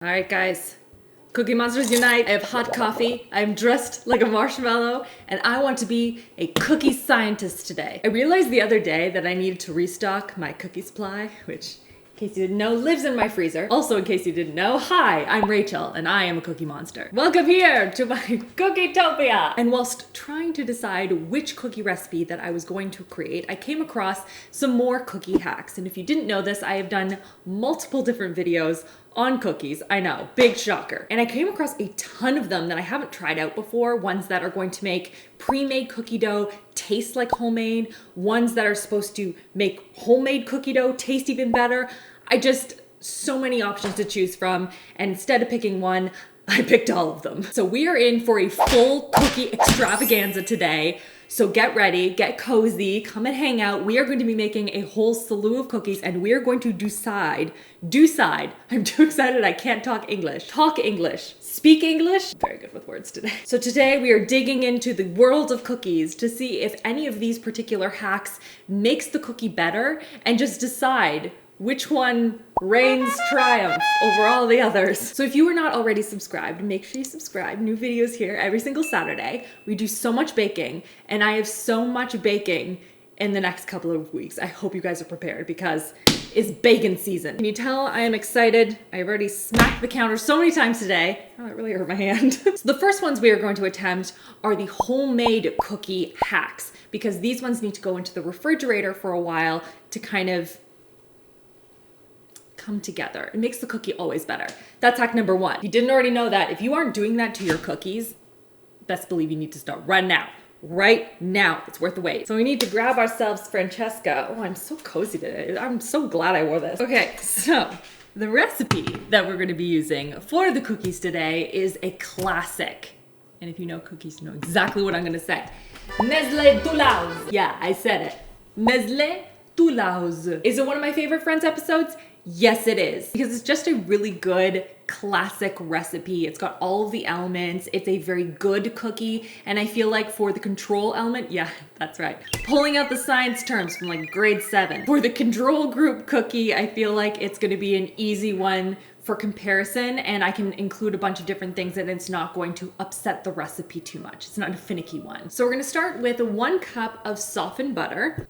All right, guys. Cookie Monsters Unite. I have hot coffee. I'm dressed like a marshmallow, and I want to be a cookie scientist today. I realized the other day that I needed to restock my cookie supply, which, in case you didn't know, lives in my freezer. Also, in case you didn't know, hi, I'm Rachel, and I am a cookie monster. Welcome here to my Cookietopia! And whilst trying to decide which cookie recipe that I was going to create, I came across some more cookie hacks. And if you didn't know this, I have done multiple different videos on cookies. I know, big shocker. And I came across a ton of them that I haven't tried out before, ones that are going to make pre-made cookie dough taste like homemade, ones that are supposed to make homemade cookie dough taste even better. So many options to choose from, and instead of picking one, I picked all of them. So we are in for a full cookie extravaganza today. So get ready, get cozy, come and hang out. We are going to be making a whole slew of cookies, and we are going to decide. I'm too excited, I can't talk English. Talk English, speak English. Very good with words today. So today we are digging into the world of cookies to see if any of these particular hacks makes the cookie better, and just decide which one reigns triumph over all the others. So if you are not already subscribed, make sure you subscribe. New videos here every single Saturday. We do so much baking, and I have so much baking in the next couple of weeks. I hope you guys are prepared because it's baking season. Can you tell I am excited? I've already smacked the counter so many times today. Oh, that really hurt my hand. So the first ones we are going to attempt are the homemade cookie hacks, because these ones need to go into the refrigerator for a while to kind of come together. It makes the cookie always better. That's hack number one. If you didn't already know that, if you aren't doing that to your cookies, best believe you need to start right now. Right now. It's worth the wait. So we need to grab ourselves Francesca. Oh, I'm so cozy today. I'm so glad I wore this. Okay, so the recipe that we're going to be using for the cookies today is a classic. And if you know cookies, you know exactly what I'm going to say. Nestlé Toulouse. Yeah, I said it. Nestlé Toulouse. Is it one of my favorite Friends episodes? Yes, it is. Because it's just a really good classic recipe. It's got all of the elements. It's a very good cookie. And I feel like for the control element, yeah, that's right. Pulling out the science terms from like grade 7. For the control group cookie, I feel like it's going to be an easy one for comparison, and I can include a bunch of different things and it's not going to upset the recipe too much. It's not a finicky one. So we're going to start with 1 cup of softened butter.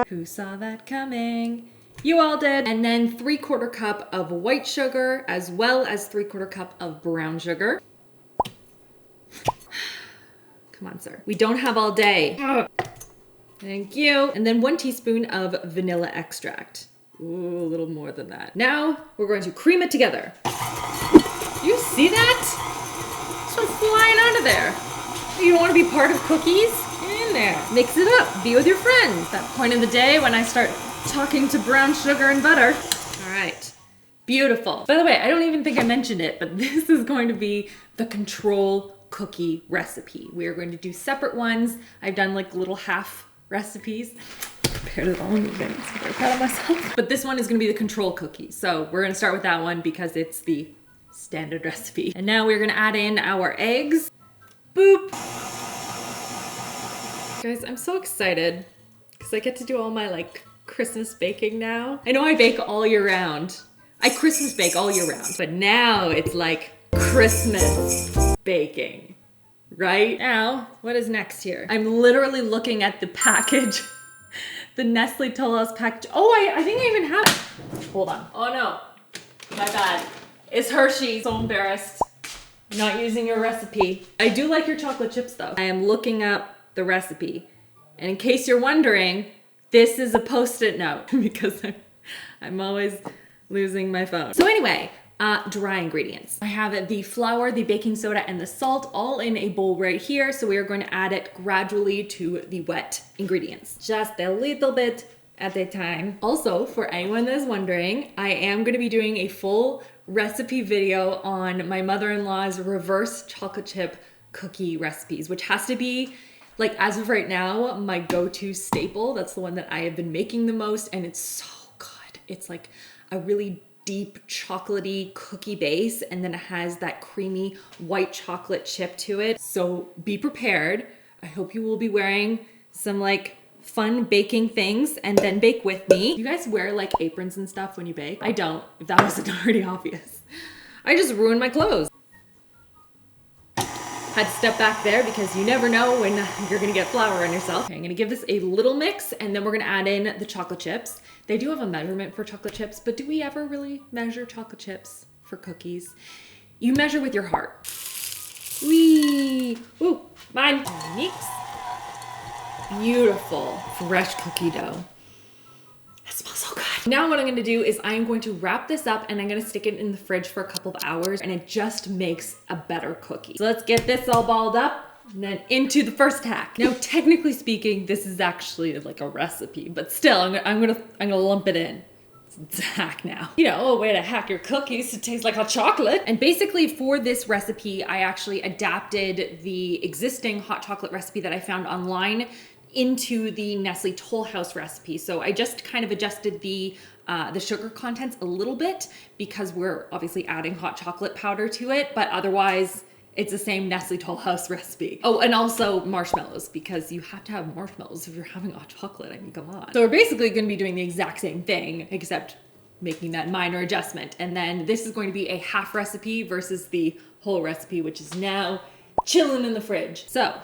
Who saw that coming? You all did. And then 3/4 cup of white sugar, as well as 3/4 cup of brown sugar. Come on, sir. We don't have all day. Thank you. And then 1 teaspoon of vanilla extract. Ooh, a little more than that. Now we're going to cream it together. You see that? It's just flying out of there. You don't want to be part of cookies? Get in there. Mix it up. Be with your friends. That point in the day when I start talking to brown sugar and butter. All right. Beautiful. By the way, I don't even think I mentioned it, but this is going to be the control cookie recipe. We are going to do separate ones. I've done like little half recipes. Prepared it all in advance. I'm very proud of myself. But this one is going to be the control cookie. So we're going to start with that one because it's the standard recipe. And now we're going to add in our eggs. Boop. Guys, I'm so excited because I get to do all my like Christmas baking now. I know I bake all year round. I Christmas bake all year round, but now it's like Christmas baking. Right? Now, what is next here? I'm literally looking at the package. The Nestle Toulouse package. Oh, I think I even have it. Hold on. Oh no, my bad. It's Hershey. So embarrassed. Not using your recipe. I do like your chocolate chips though. I am looking up the recipe. And in case you're wondering, this is a post-it note because I'm always losing my phone. So anyway, dry ingredients. I have the flour, the baking soda, and the salt all in a bowl right here. So we are going to add it gradually to the wet ingredients. Just a little bit at a time. Also, for anyone that's wondering, I am going to be doing a full recipe video on my mother-in-law's reverse chocolate chip cookie recipes, which has to be, like, as of right now, my go-to staple. That's the one that I have been making the most, and it's so good. It's like a really deep chocolatey cookie base, and then it has that creamy white chocolate chip to it. So be prepared. I hope you will be wearing some like fun baking things and then bake with me. You guys wear like aprons and stuff when you bake? I don't, if that wasn't already obvious. I just ruined my clothes. Had to step back there because you never know when you're gonna get flour on yourself. Okay, I'm gonna give this a little mix and then we're gonna add in the chocolate chips. They do have a measurement for chocolate chips, but do we ever really measure chocolate chips for cookies? You measure with your heart. Whee! Ooh, mine. Mix. Beautiful, fresh cookie dough. It smells so good. Now what I'm gonna do is I'm going to wrap this up and I'm gonna stick it in the fridge for a couple of hours and it just makes a better cookie. So let's get this all balled up and then into the first hack. Now, technically speaking, this is actually like a recipe, but still I'm gonna lump it in. It's a hack now. You know, a way to hack your cookies to taste like hot chocolate. And basically for this recipe, I actually adapted the existing hot chocolate recipe that I found online into the Nestle Toll House recipe. So I just kind of adjusted the sugar contents a little bit because we're obviously adding hot chocolate powder to it, but otherwise it's the same Nestle Toll House recipe. Oh, and also marshmallows, because you have to have marshmallows if you're having hot chocolate. I mean, come on. So we're basically gonna be doing the exact same thing, except making that minor adjustment. And then this is going to be a half recipe versus the whole recipe, which is now chilling in the fridge. So,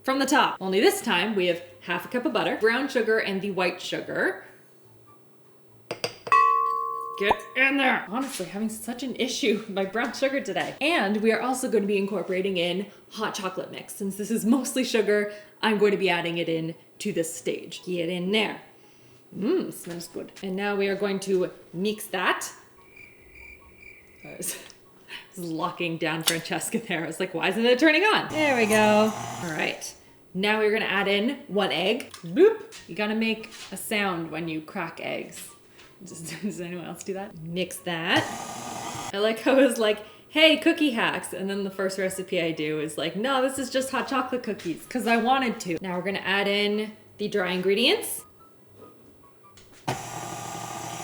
from the top, only this time we have half a cup of butter, brown sugar, and the white sugar. Get in there. Honestly, having such an issue with my brown sugar today. And we are also going to be incorporating in hot chocolate mix. Since this is mostly sugar, I'm going to be adding it in to this stage. Get in there. Smells good. And now we are going to mix that. I was locking down Francesca there. I was like, why isn't it turning on? There we go. All right. Now we're gonna add in 1 egg. Boop. You gotta make a sound when you crack eggs. Does anyone else do that? Mix that. I like how it was like, hey, cookie hacks. And then the first recipe I do is like, no, this is just hot chocolate cookies because I wanted to. Now we're gonna add in the dry ingredients.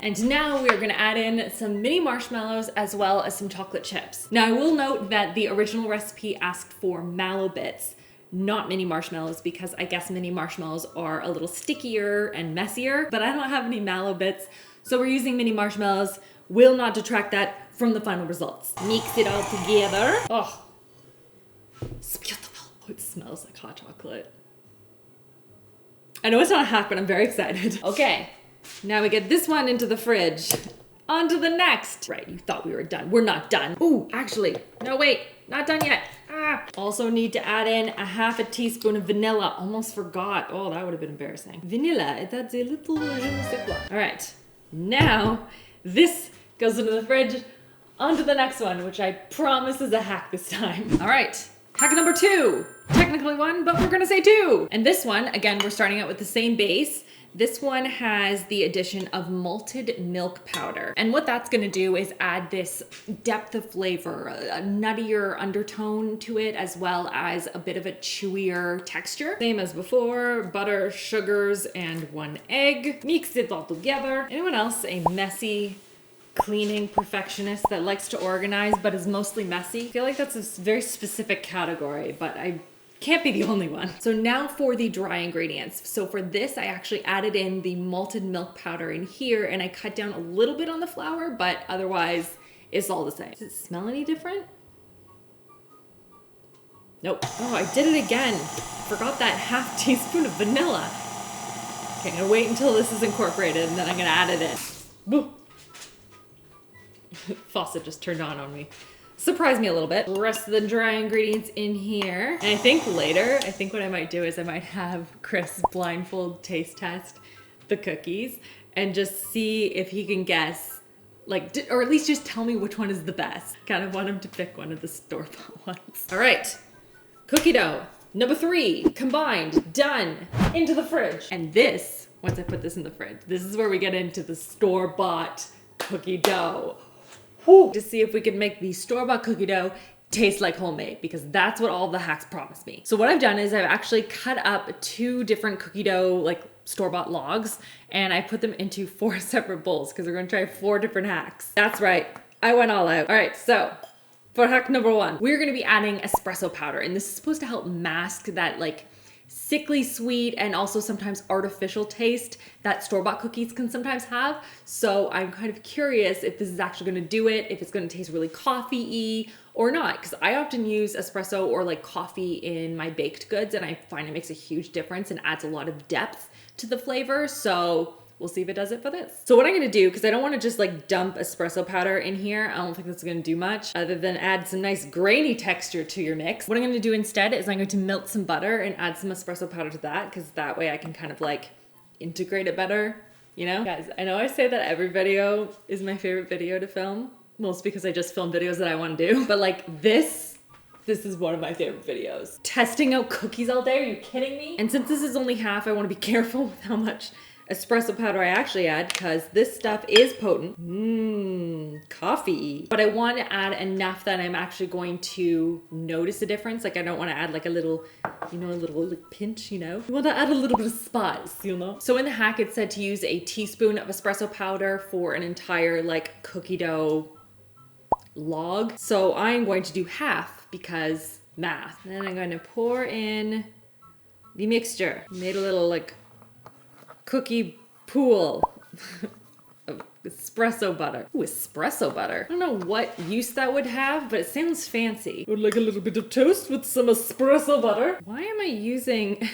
And now we're gonna add in some mini marshmallows as well as some chocolate chips. Now I will note that the original recipe asked for mallow bits, not mini marshmallows, because I guess mini marshmallows are a little stickier and messier, but I don't have any mallow bits, so we're using mini marshmallows. Will not detract that from the final results. Mix it all together. Oh, it's beautiful. Oh, it smells like hot chocolate. I know it's not a hack, but I'm very excited. Okay. Now we get this one into the fridge. On to the next. Right, you thought we were done. We're not done. Ooh, actually, no wait, not done yet. Also need to add in a half a teaspoon of vanilla. Almost forgot. Oh, that would have been embarrassing. Vanilla, that's a little je ne sais quoi. All right, now this goes into the fridge. On to the next one, which I promise is a hack this time. All right, hack number 2. Technically 1, but we're gonna say 2. And this one, again, we're starting out with the same base. This one has the addition of malted milk powder. And what that's gonna do is add this depth of flavor, a nuttier undertone to it, as well as a bit of a chewier texture. Same as before, butter, sugars, and 1 egg. Mix it all together. Anyone else a messy cleaning perfectionist that likes to organize but is mostly messy? I feel like that's a very specific category, but I can't be the only one. So now for the dry ingredients. So for this, I actually added in the malted milk powder in here and I cut down a little bit on the flour, but otherwise it's all the same. Does it smell any different? Nope. Oh, I did it again. Forgot that half teaspoon of vanilla. Okay, I'm gonna wait until this is incorporated and then I'm gonna add it in. Boo. Faucet just turned on me. Surprised me a little bit. The rest of the dry ingredients in here. And I think later, what I might do is I might have Chris blindfold taste test the cookies and just see if he can guess, like, or at least just tell me which one is the best. Kind of want him to pick one of the store-bought ones. All right, cookie dough. Number 3, combined, done, into the fridge. And this, once I put this in the fridge, this is where we get into the store-bought cookie dough. Whew. To see if we can make the store-bought cookie dough taste like homemade, because that's what all the hacks promise me. So what I've done is I've actually cut up 2 different cookie dough, like store-bought logs, and I put them into 4 separate bowls because we're gonna try 4 different hacks. That's right, I went all out. All right, so for hack number 1, we're gonna be adding espresso powder, and this is supposed to help mask that like sickly sweet and also sometimes artificial taste that store-bought cookies can sometimes have. So I'm kind of curious if this is actually going to do it, if it's going to taste really coffee-y or not, because I often use espresso or like coffee in my baked goods, and I find it makes a huge difference and adds a lot of depth to the flavor. So we'll see if it does it for this. So what I'm gonna do, because I don't wanna just like dump espresso powder in here, I don't think that's gonna do much other than add some nice grainy texture to your mix. What I'm gonna do instead is I'm going to melt some butter and add some espresso powder to that, because that way I can kind of like integrate it better, you know? Guys, I know I say that every video is my favorite video to film, mostly because I just film videos that I wanna do, but like this is one of my favorite videos. Testing out cookies all day, are you kidding me? And since this is only half, I wanna be careful with how much espresso powder I actually add, because this stuff is potent. Coffee. But I want to add enough that I'm actually going to notice a difference. Like I don't want to add like a little, you know, a little like pinch, you know? You want to add a little bit of spice, you know? So in the hack it said to use a teaspoon of espresso powder for an entire like cookie dough log. So I'm going to do half because math. Then I'm going to pour in the mixture. Made a little like cookie pool of espresso butter. Ooh, espresso butter. I don't know what use that would have, but it sounds fancy. Would like a little bit of toast with some espresso butter. Why am I using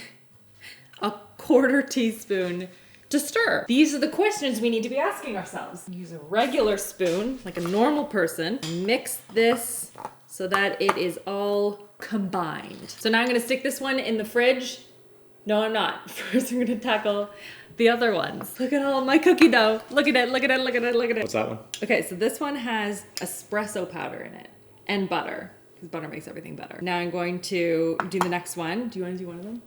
a quarter teaspoon to stir? These are the questions we need to be asking ourselves. Use a regular spoon, like a normal person. Mix this so that it is all combined. So now I'm gonna stick this one in the fridge. No, I'm not. First, I'm gonna tackle the other ones. Look at all my cookie dough. Look at it, look at it, look at it, look at it. What's that one? Okay, so this one has espresso powder in it and butter, because butter makes everything better. Now I'm going to do the next one. Do you want to do one of them?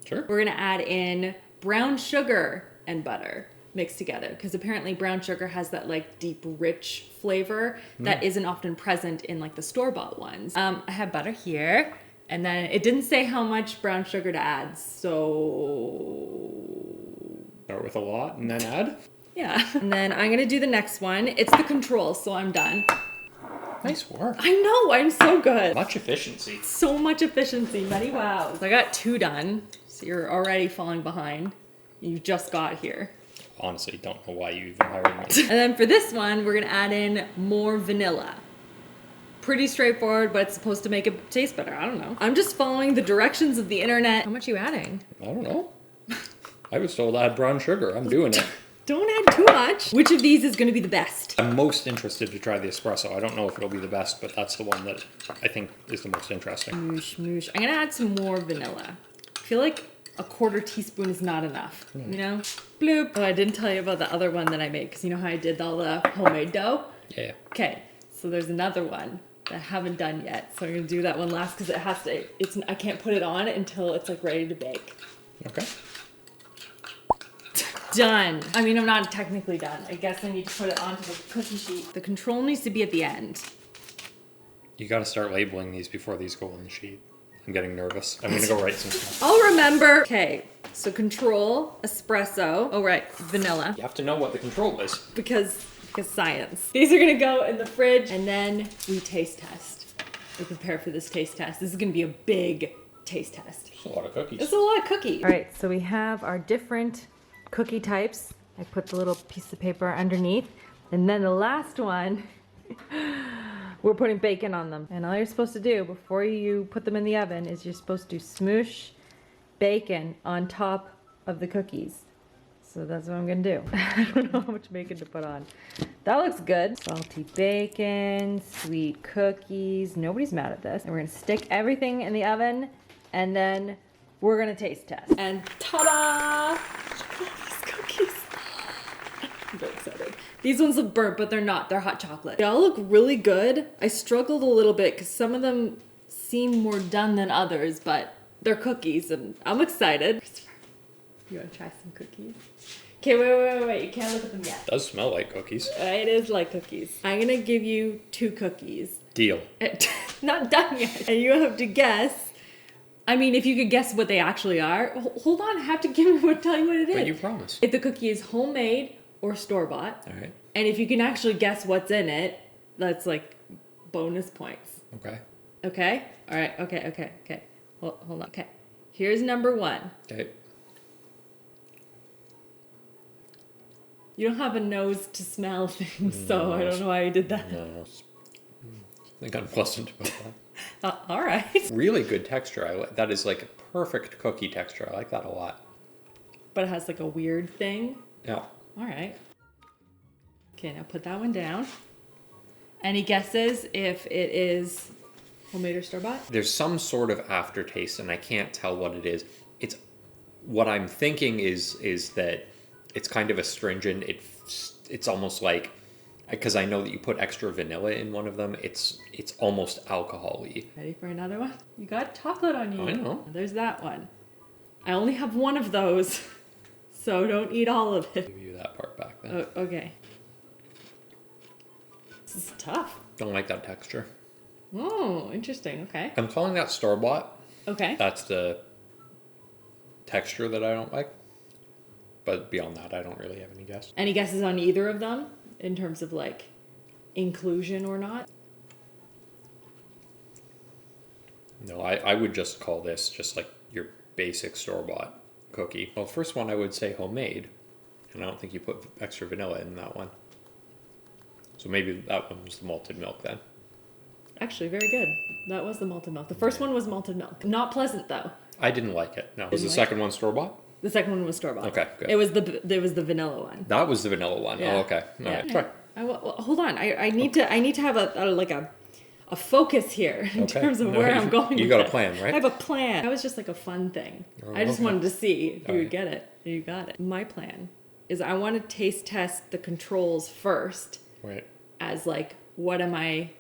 Sure. We're gonna add in brown sugar and butter mixed together, because apparently brown sugar has that like deep, rich flavor that isn't often present in like the store-bought ones. I have butter here. And then it didn't say how much brown sugar to add, so... Start with a lot and then add? Yeah. And then I'm gonna do the next one. It's the control, so I'm done. Nice work. I know, I'm so good. Much efficiency. So much efficiency, many wows. I got 2 done, so you're already falling behind. You just got here. Honestly, don't know why you even hired me. And then for this one, we're gonna add in more vanilla. Pretty straightforward, but it's supposed to make it taste better. I don't know. I'm just following the directions of the internet. How much are you adding? I don't know. I was told to add brown sugar. I'm doing it. Don't add too much. Which of these is gonna be the best? I'm most interested to try the espresso. I don't know if it'll be the best, but that's the one that I think is the most interesting. Moosh, moosh. I'm gonna add some more vanilla. I feel like a quarter teaspoon is not enough, you know? Bloop. Oh, I didn't tell you about the other one that I made, because you know how I did all the homemade dough? Yeah. Okay, so there's another one that I haven't done yet. So I'm gonna do that one last, because it has to, I can't put it on until it's like ready to bake. Okay. Done. I mean, I'm not technically done. I guess I need to put it onto the cookie sheet. The control needs to be at the end. You got to start labeling these before these go on the sheet. I'm getting nervous. I'm going to go write some stuff. I'll remember. Okay, so control, espresso. Oh, right, vanilla. You have to know what the control is. Because science. These are gonna go in the fridge, and then we taste test. We prepare for this taste test. This is gonna be a big taste test. It's a lot of cookies. It's a lot of cookies. All right, so we have our different cookie types. I put the little piece of paper underneath. And then the last one, we're putting bacon on them. And all you're supposed to do before you put them in the oven is you're supposed to smoosh bacon on top of the cookies. So that's what I'm gonna do. I don't know how much bacon to put on. That looks good. Salty bacon, sweet cookies. Nobody's mad at this. And we're gonna stick everything in the oven, and then we're gonna taste test. And ta-da! These cookies. I'm very excited. These ones look burnt, but they're not. They're hot chocolate. They all look really good. I struggled a little bit because some of them seem more done than others, but they're cookies, and I'm excited. You want to try some cookies? Okay, wait. You can't look at them yet. It does smell like cookies. It is like cookies. I'm going to give you 2 cookies. Deal. Not done yet. And you have to guess. I mean, if you could guess what they actually are. Hold on, I have to tell you what it is. But you promised. If the cookie is homemade or store-bought. All right. And if you can actually guess what's in it, that's like bonus points. Okay. Okay? All right, okay. Hold on. Okay. Here's number 1. Okay. You don't have a nose to smell things, so I don't know why you did that. No. I think I'm pleasant about that. All right. Really good texture. That is like a perfect cookie texture. I like that a lot. But it has like a weird thing. Yeah. All right. Okay, now put that one down. Any guesses if it is homemade or store-bought? There's some sort of aftertaste, and I can't tell what it is. It's what I'm thinking is that it's kind of astringent. It's almost like, because I know that you put extra vanilla in one of them. It's almost alcohol-y. Ready for another one? You got chocolate on you. I know. There's that one. I only have one of those, so don't eat all of it. Give you that part back then. Oh, okay. This is tough. Don't like that texture. Oh, interesting. Okay. I'm calling that store-bought. Okay. That's the texture that I don't like. But beyond that, I don't really have any guess. Any guesses on either of them in terms of like inclusion or not? No, I would just call this just like your basic store-bought cookie. Well, first one I would say homemade. And I don't think you put extra vanilla in that one. So maybe that one was the malted milk then. Actually, very good. That was the malted milk. The first one was malted milk. Not pleasant though. I didn't like it. No. Was the Didn't like second one store-bought? The second one was store-bought. Okay, good. It was the vanilla one. That was the vanilla one. Yeah. Oh, okay. All Yeah. right. Try. Well, hold on. I need to have a focus here in Okay. terms of No, where I'm going. you with got a it. plan, right? I have a plan. That was just like a fun thing. Oh, I just okay. wanted to see if you would Alright. get it. You got it. My plan is I want to taste test the controls first Right. as like, what am I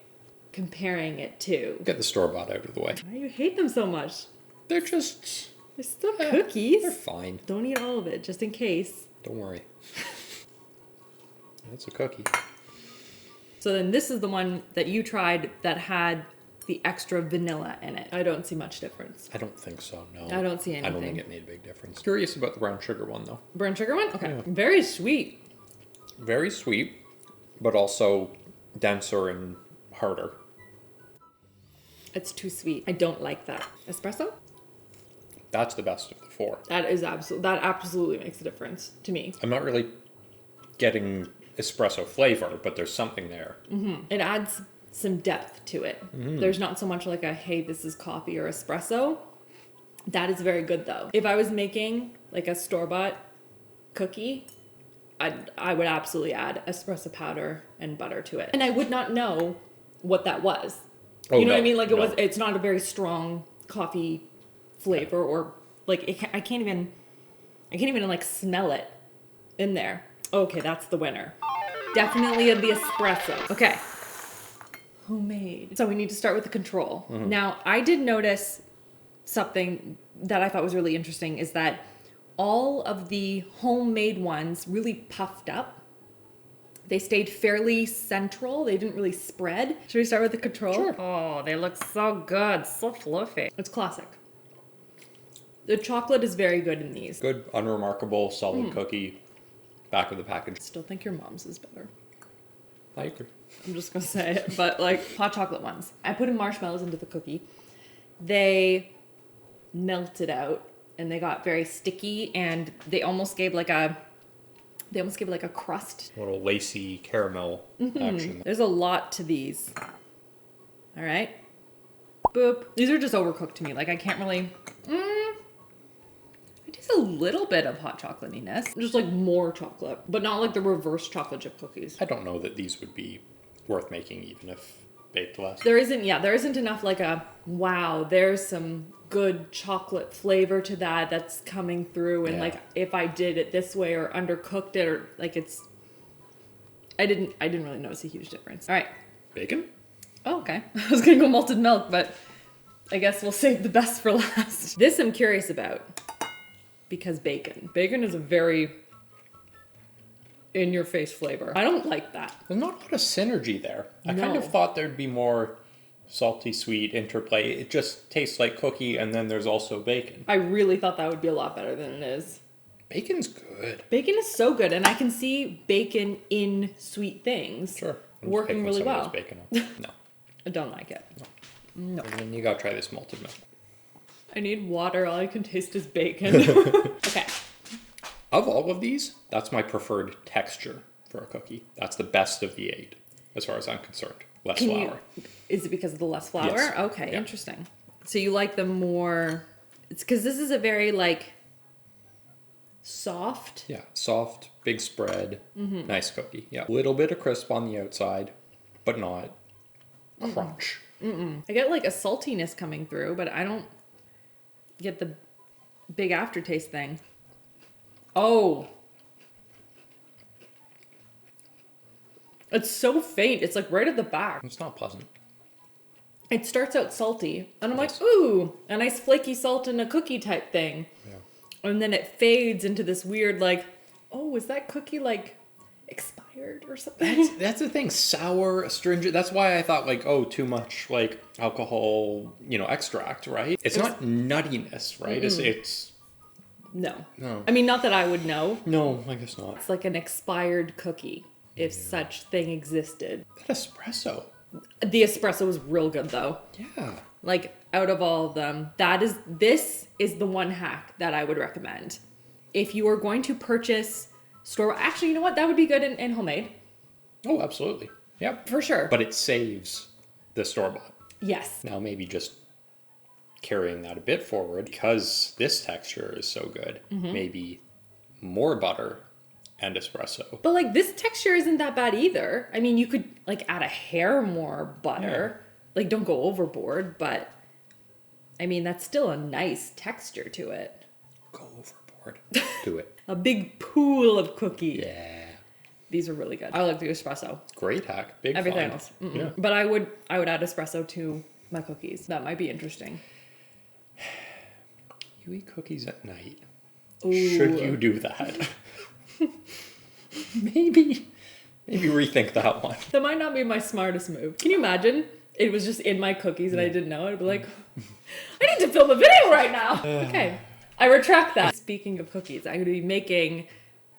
comparing it to? Get the store-bought out of the way. Why do you hate them so much? They're just... They're still cookies. They're fine. Don't eat all of it, just in case. Don't worry. It's a cookie. So then this is the one that you tried that had the extra vanilla in it. I don't see much difference. I don't think so, no. I don't see I don't think anything. it made a big difference. Curious about the brown sugar one, though. Brown sugar one? Okay. Yeah. Very sweet. Very sweet, but also denser and harder. It's too sweet. I don't like that. Espresso? That's the best of the 4. That absolutely makes a difference to me. I'm not really getting espresso flavor, but there's something there. It adds some depth to it. There's not so much like a, hey, this is coffee or espresso. That is very good though. If I was making like a store-bought cookie, I would absolutely add espresso powder and butter to it. And I would not know what that was. Oh, You know what I no, mean? Like no. it's not a very strong coffee flavor or like I can't even like smell it in there. Okay, that's the winner. Definitely the espresso. Okay. Homemade. So we need to start with the control. Now, I did notice something that I thought was really interesting is that all of the homemade ones really puffed up. They stayed fairly central. They didn't really spread. Should we start with the control? Sure. Oh, they look so good. So fluffy. It's classic. The chocolate is very good in these. Good, unremarkable, solid cookie. Back of the package. Still think your mom's is better. I agree. I'm just gonna say it, but like hot chocolate ones. I put in marshmallows into the cookie. They melted out and they got very sticky and they almost gave like a crust. A little lacy caramel action. There's a lot to these. All right. Boop. These are just overcooked to me. Like I can't really. It tastes a little bit of hot chocolatiness. Just like more chocolate, but not like the reverse chocolate chip cookies. I don't know that these would be worth making even if baked less. There isn't enough like a, wow, there's some good chocolate flavor to that's coming through. And Yeah. like, if I did it this way or undercooked it or like I didn't really notice a huge difference. All right. Bacon? Oh, okay. I was gonna go malted milk, but I guess we'll save the best for last. This I'm curious about because bacon. Bacon is a very in-your-face flavor. I don't like that. There's not a lot of synergy there. I kind No. of thought there'd be more salty, sweet interplay. It just tastes like cookie and then there's also bacon. I really thought that would be a lot better than it is. Bacon's good. Bacon is so good, and I can see bacon in sweet things Sure. I'm working picking really some of well. this bacon up. No. I don't like it. No. And then you gotta try this malted milk. I need water. All I can taste is bacon. Okay. Of all of these, that's my preferred texture for a cookie. That's the best of the 8, as far as I'm concerned. Less flour. Is it because of the less flour? Yes. Okay, Yeah. interesting. So you like them more... It's because this is a very, like, soft. Yeah, soft, big spread, nice cookie. Yeah, a little bit of crisp on the outside, but not crunch. I get, like, a saltiness coming through, but I don't get the big aftertaste thing. Oh. It's so faint. It's, like, right at the back. It's not pleasant. It starts out salty, and I'm Yes. like, ooh, a nice flaky salt in a cookie type thing. Yeah. And then it fades into this weird, like, oh, is that cookie, like, expired or something? That's the thing, sour, astringent. That's why I thought, like, oh, too much, like, alcohol, extract, right? It's not nuttiness, right? It's No. No. I mean, not that I would know. no, I guess not. It's like an expired cookie, if such thing existed. That espresso. The espresso was real good, though. Yeah. Like, out of all of them, this is the one hack that I would recommend. If you are going to purchase store... Actually, you know what? That would be good in homemade. Oh, absolutely. Yep. For sure. But it saves the store-bought. Yes. Now maybe just carrying that a bit forward, because this texture is so good, maybe more butter and espresso. But, like, this texture isn't that bad either. I mean, you could, like, add a hair more butter. Like, don't go overboard, but... I mean, that's still a nice texture to it. Go overboard. Do it. A big pool of cookie. Yeah. These are really good. I like the espresso. Great hack. Big Everything find. else. Yeah. But I would add espresso to my cookies. That might be interesting. You eat cookies at night. Ooh. Should you do that? maybe rethink that one. That might not be my smartest move. Can you imagine? It was just in my cookies and I didn't know it. I'd be like, I need to film a video right now. Okay. I retract that. Speaking of cookies, I'm going to be making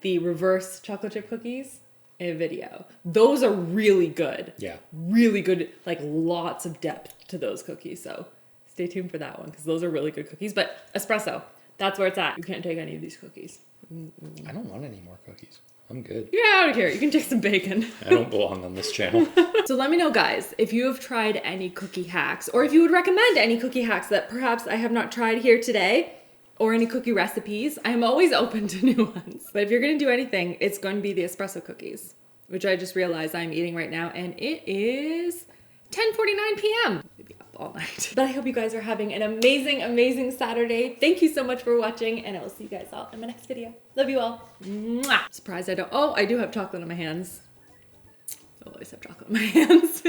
the reverse chocolate chip cookies in a video. Those are really good. Yeah. Really good, like lots of depth to those cookies. So stay tuned for that one because those are really good cookies. But espresso, that's where it's at. You can't take any of these cookies. I don't want any more cookies. I'm good. Get out of here. You can take some bacon. I don't belong on this channel. So let me know, guys, if you have tried any cookie hacks or if you would recommend any cookie hacks that perhaps I have not tried here today or any cookie recipes. I am always open to new ones. But if you're going to do anything, it's going to be the espresso cookies, which I just realized I'm eating right now. And it is 10:49 p.m. We'll be up all night. But I hope you guys are having an amazing, amazing Saturday. Thank you so much for watching, and I will see you guys all in my next video. Love you all. Mwah. Surprised I don't. Oh, I do have chocolate on my hands. I always have chocolate on my hands.